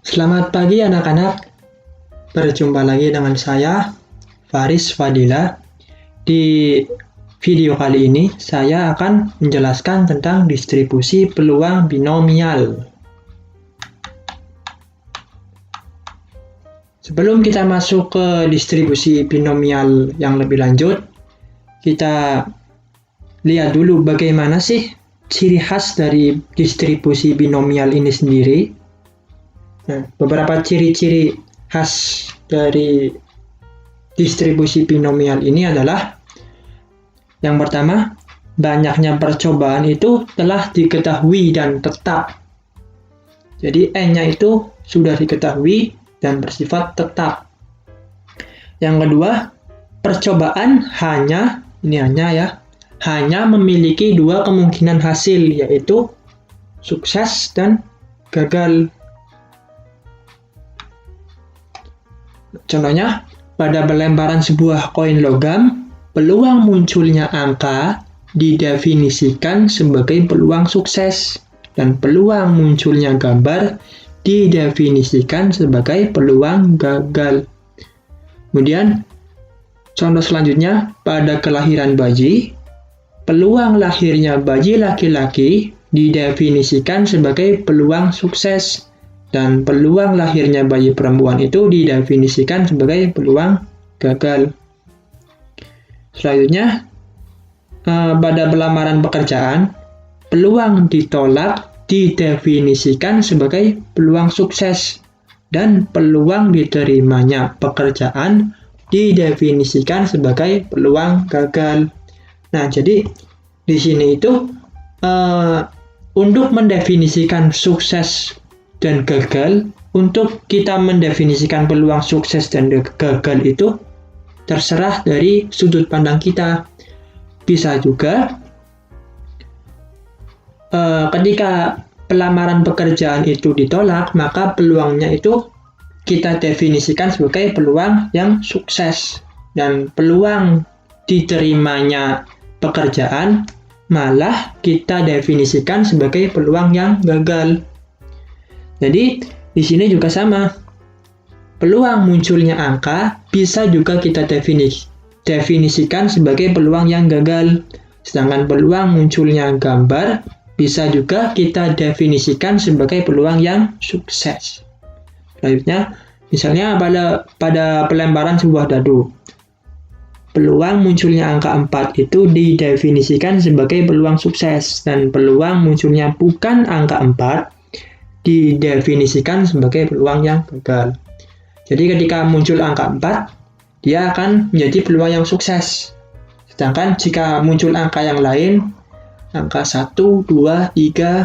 Selamat pagi anak-anak, berjumpa lagi dengan saya, Faris Fadila. Di video kali ini, saya akan menjelaskan tentang distribusi peluang binomial. Sebelum kita masuk ke distribusi binomial yang lebih lanjut, kita lihat dulu bagaimana sih ciri khas dari distribusi binomial ini sendiri. Nah, beberapa ciri-ciri khas dari distribusi binomial ini adalah yang pertama, banyaknya percobaan itu telah diketahui dan tetap. Jadi N-nya itu sudah diketahui dan bersifat tetap. Yang kedua, percobaan hanya memiliki dua kemungkinan hasil, yaitu sukses dan gagal. Contohnya, pada pelemparan sebuah koin logam, peluang munculnya angka didefinisikan sebagai peluang sukses, dan peluang munculnya gambar didefinisikan sebagai peluang gagal. Kemudian, contoh selanjutnya, pada kelahiran bayi, peluang lahirnya bayi laki-laki didefinisikan sebagai peluang sukses, dan peluang lahirnya bayi perempuan itu didefinisikan sebagai peluang gagal. Selanjutnya, pada pelamaran pekerjaan, peluang ditolak didefinisikan sebagai peluang sukses, dan peluang diterimanya pekerjaan didefinisikan sebagai peluang gagal. Nah, jadi di sini itu untuk mendefinisikan sukses dan gagal, untuk kita mendefinisikan peluang sukses dan gagal itu terserah dari sudut pandang kita. Bisa juga ketika pelamaran pekerjaan itu ditolak, maka peluangnya itu kita definisikan sebagai peluang yang sukses, dan peluang diterimanya pekerjaan malah kita definisikan sebagai peluang yang gagal. Jadi di sini juga sama. Peluang munculnya angka bisa juga kita definisikan sebagai peluang yang gagal. Sedangkan peluang munculnya gambar bisa juga kita definisikan sebagai peluang yang sukses. Selanjutnya, misalnya pada pelemparan sebuah dadu, peluang munculnya angka 4 itu didefinisikan sebagai peluang sukses, dan peluang munculnya bukan angka 4 didefinisikan sebagai peluang yang gagal. Jadi ketika muncul angka 4, dia akan menjadi peluang yang sukses. Sedangkan jika muncul angka yang lain, angka 1, 2, 3,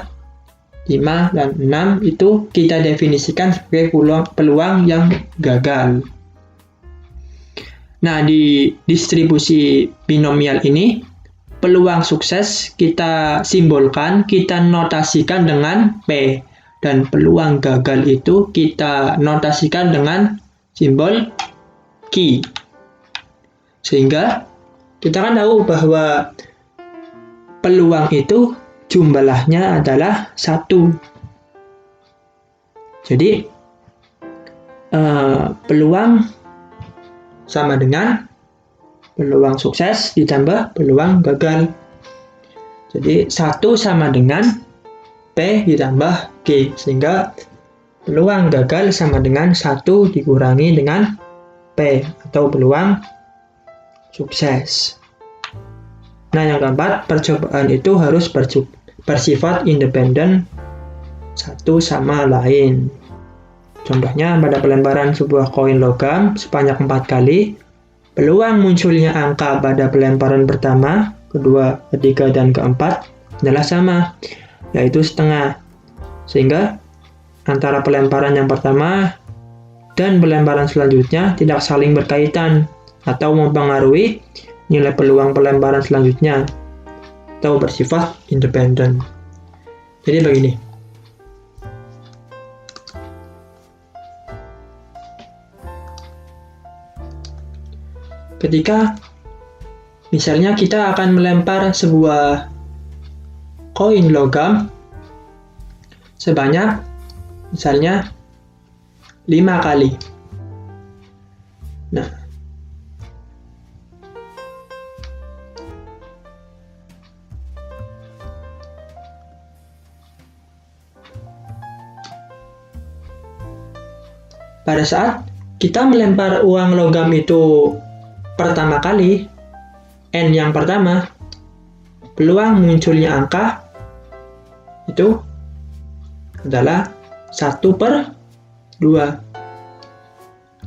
5, dan 6 itu kita definisikan sebagai peluang yang gagal. Nah, di distribusi binomial ini, peluang sukses kita simbolkan, kita notasikan dengan P. Dan peluang gagal itu kita notasikan dengan simbol Q. Sehingga kita kan tahu bahwa peluang itu jumlahnya adalah 1. Jadi peluang sama dengan peluang sukses ditambah peluang gagal. Jadi 1 sama dengan P ditambah G, sehingga peluang gagal sama dengan 1 dikurangi dengan P, atau peluang sukses. Nah, yang keempat, percobaan itu harus bersifat independen satu sama lain. Contohnya, pada pelemparan sebuah koin logam sebanyak 4 kali, peluang munculnya angka pada pelemparan pertama, kedua, ketiga, dan keempat adalah sama, yaitu setengah. Sehingga antara pelemparan yang pertama dan pelemparan selanjutnya tidak saling berkaitan atau mempengaruhi nilai peluang pelemparan selanjutnya, atau bersifat independen. Jadi begini. Ketika misalnya kita akan melempar sebuah koin logam sebanyak misalnya 5 kali. Nah, pada saat kita melempar uang logam itu pertama kali, N yang pertama, peluang munculnya angka itu adalah 1/2.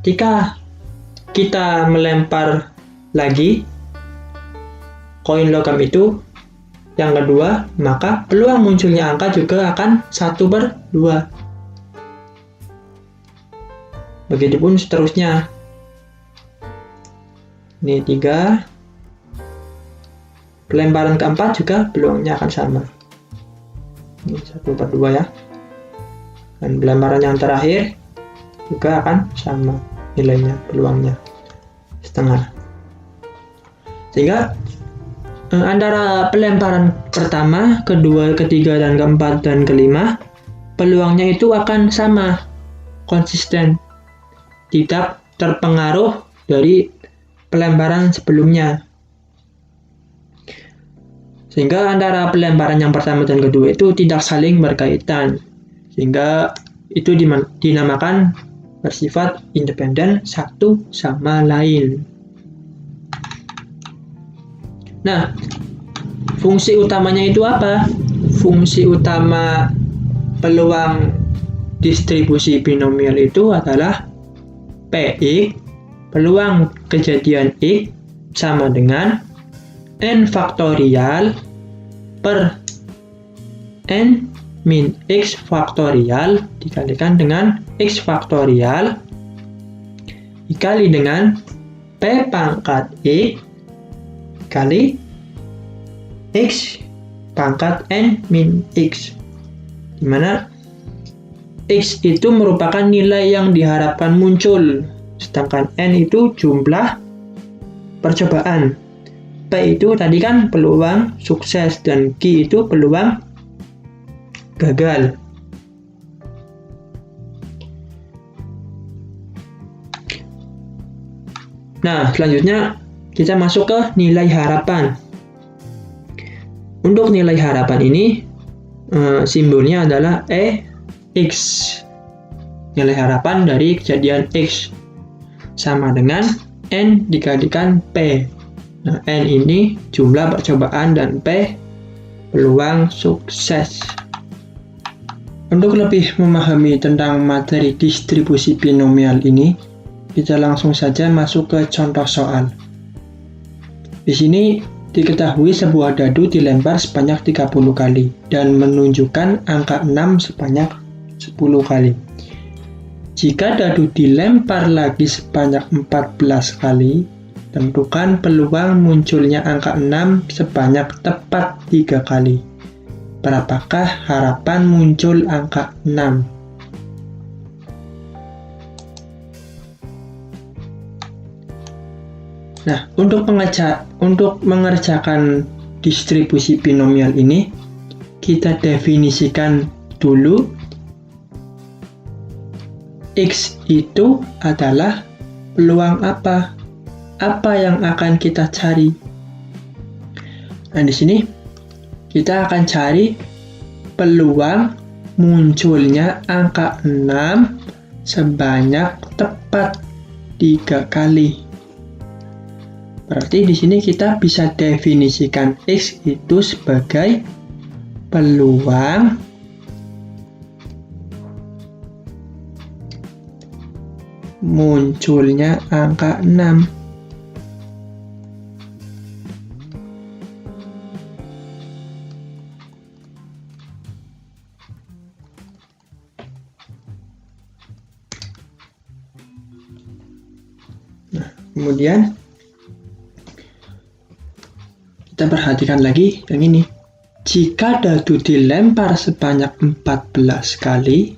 Ketika kita melempar lagi koin logam itu yang kedua, maka peluang munculnya angka juga akan 1/2. Begitupun seterusnya. Ini 3. Pelemparan keempat juga peluangnya akan sama. Ini 1/2 ya. Dan pelemparan yang terakhir juga akan sama nilainya, peluangnya setengah. Sehingga antara pelemparan pertama, kedua, ketiga, dan keempat, dan kelima, peluangnya itu akan sama, konsisten, tidak terpengaruh dari pelemparan sebelumnya. Sehingga antara pelemparan yang pertama dan kedua itu tidak saling berkaitan. Sehingga itu dinamakan bersifat independen satu sama lain. Nah, fungsi utamanya itu apa? Fungsi utama peluang distribusi binomial itu adalah Px, peluang kejadian X sama dengan N faktorial per N min X faktorial dikalikan dengan X faktorial dikali dengan P pangkat X kali X pangkat N min X, dimana X itu merupakan nilai yang diharapkan muncul, sedangkan N itu jumlah percobaan. P itu tadi kan peluang sukses dan Q itu peluang gagal. Nah, selanjutnya kita masuk ke nilai harapan. Untuk nilai harapan ini simbolnya adalah X. Nilai harapan dari kejadian X sama dengan N dikalikan P. Nah, N ini jumlah percobaan dan P peluang sukses. Untuk lebih memahami tentang materi distribusi binomial ini, kita langsung saja masuk ke contoh soal. Di sini diketahui sebuah dadu dilempar sebanyak 30 kali dan menunjukkan angka 6 sebanyak 10 kali. Jika dadu dilempar lagi sebanyak 14 kali, tentukan peluang munculnya angka 6 sebanyak tepat 3 kali. Berapakah harapan muncul angka 6? Nah, untuk mengerjakan distribusi binomial ini, kita definisikan dulu X itu adalah peluang apa? Apa yang akan kita cari? Nah, di sini kita akan cari peluang munculnya angka 6 sebanyak tepat 3 kali. Berarti di sini kita bisa definisikan X itu sebagai peluang munculnya angka 6. Nah, kemudian kita perhatikan lagi yang ini. Jika dadu dilempar sebanyak 14 kali,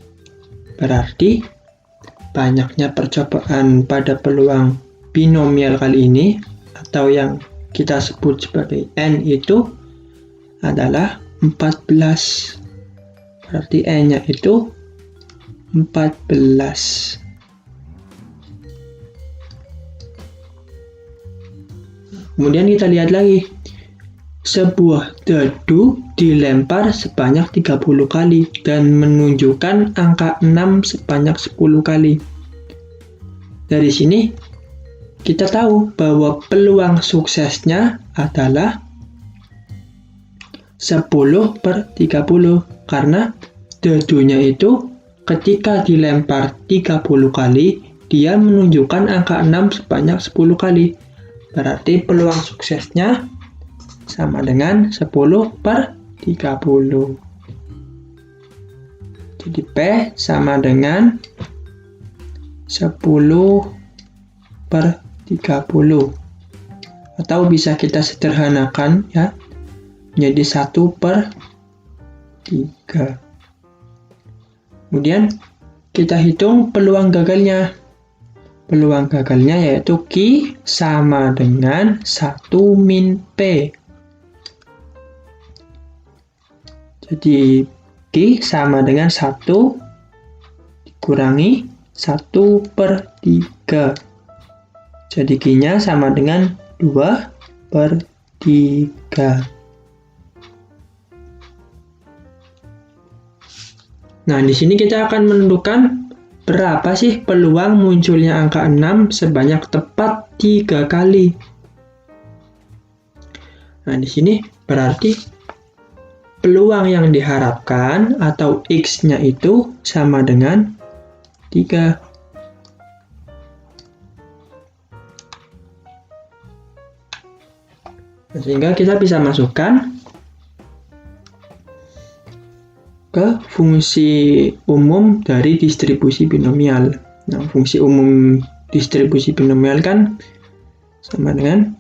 berarti banyaknya percobaan pada peluang binomial kali ini, atau yang kita sebut sebagai N itu adalah 14. Berarti N-nya itu 14. Kemudian kita lihat lagi. Sebuah dadu dilempar sebanyak 30 kali dan menunjukkan angka 6 sebanyak 10 kali. Dari sini kita tahu bahwa peluang suksesnya adalah 10/30 karena dadunya itu ketika dilempar 30 kali dia menunjukkan angka 6 sebanyak 10 kali. Berarti peluang suksesnya sama dengan 10/30. Jadi P sama dengan 10/30. Atau bisa kita sederhanakan ya, menjadi 1/3. Kemudian kita hitung peluang gagalnya. Peluang gagalnya yaitu Q sama dengan 1 min P. Jadi Q sama dengan 1 dikurangi 1/3. Jadi Q-nya sama dengan 2/3. Nah, di sini kita akan menentukan berapa sih peluang munculnya angka 6 sebanyak tepat 3 kali. Nah, di sini berarti peluang yang diharapkan atau X-nya itu sama dengan 3. Nah, sehingga kita bisa masukkan ke fungsi umum dari distribusi binomial. Nah, fungsi umum distribusi binomial kan sama dengan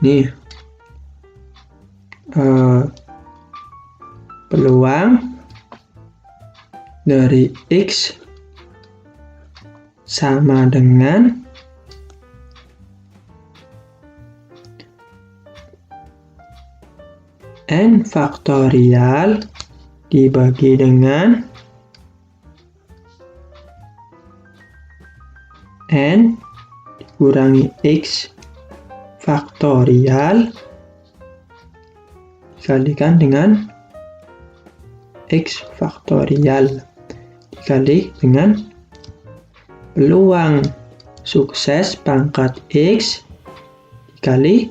ini. Peluang dari X sama dengan N faktorial dibagi dengan N dikurangi X faktorial dikalikan dengan X faktorial dikali dengan peluang sukses pangkat X dikali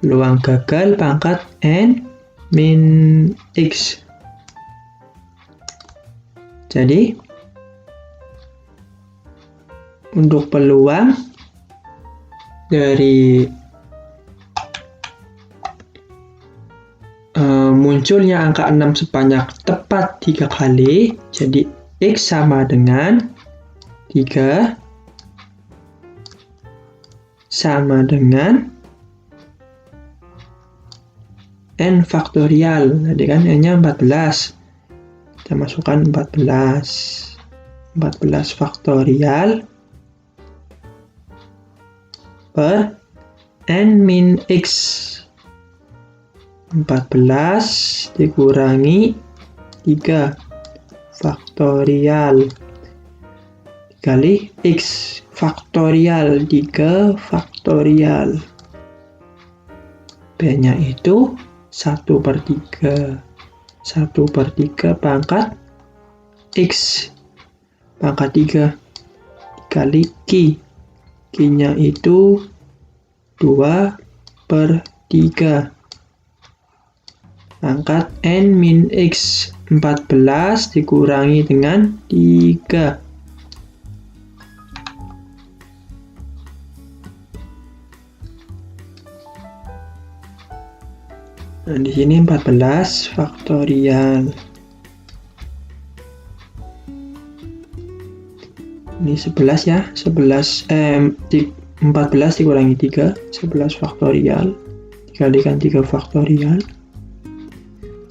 peluang gagal pangkat N min X. Jadi untuk peluang dari munculnya angka 6 sebanyak tepat 3 kali, jadi X sama dengan 3 sama dengan N faktorial. Tadi kan N-nya 14. Kita masukkan 14 faktorial per N min X. 14 dikurangi 3 faktorial dikali X faktorial 3 faktorial. B-nya itu 1/3. 1/3 pangkat X pangkat 3 dikali Q. Q-nya itu 2/3 pangkat N min X. 14 dikurangi dengan 3. Nah, di sini 14 faktorial. Ini 11 ya. 14 dikurangi 3, 11 faktorial dikalikan 3 faktorial.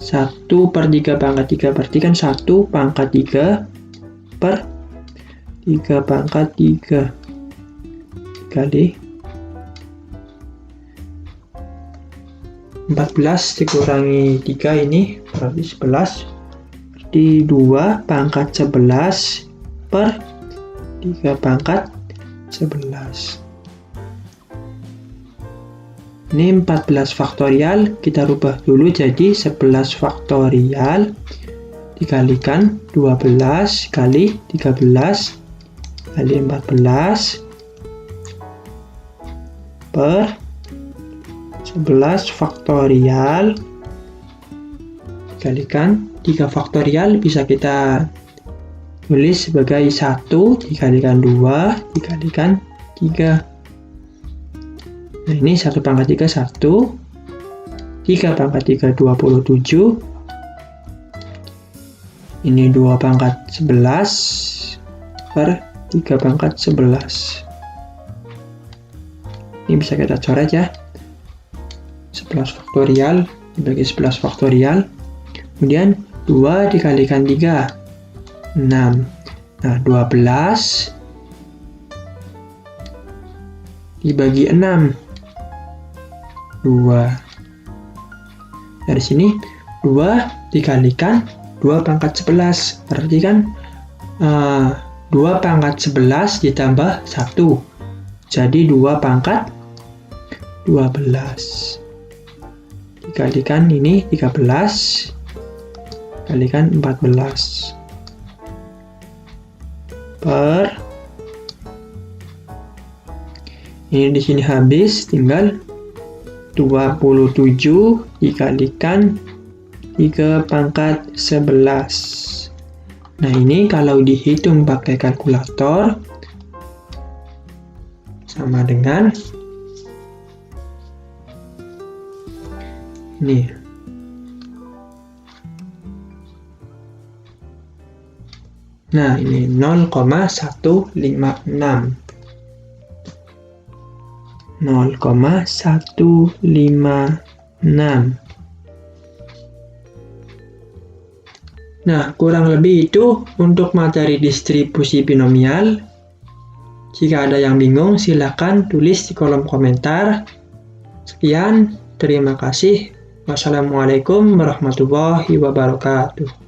1/3 pangkat 3 berarti kan 1 pangkat 3 per 3 pangkat 3 dikali 14 dikurangi 3 ini berarti 11, berarti 2 pangkat 11 per 3 pangkat 11. Ini 14 faktorial, kita rubah dulu jadi 11 faktorial dikalikan 12 kali 13 kali 14 per 11 faktorial dikalikan 3 faktorial, bisa kita tulis sebagai 1 dikalikan 2 dikalikan 3. Nah, ini 1 pangkat 3 1, 3 pangkat 3 27, ini 2 pangkat 11 per 3 pangkat 11. Ini bisa kita coret ya, 11 faktorial dibagi 11 faktorial, kemudian 2 dikalikan 3 6. Nah, 12 dibagi 6 2. Dari sini 2 dikalikan 2 pangkat 11, berarti kan 2 pangkat 11 ditambah 1, jadi 2 pangkat 12 dikalikan ini 13 kalikan 14 per, ini di sini habis, tinggal 27 dikalikan 3 pangkat 11. Nah, ini kalau dihitung pakai kalkulator sama dengan ini. Nah, ini 0,156. 0,156. Nah, kurang lebih itu untuk materi distribusi binomial. Jika ada yang bingung, silakan tulis di kolom komentar. Sekian, terima kasih. Wassalamualaikum warahmatullahi wabarakatuh.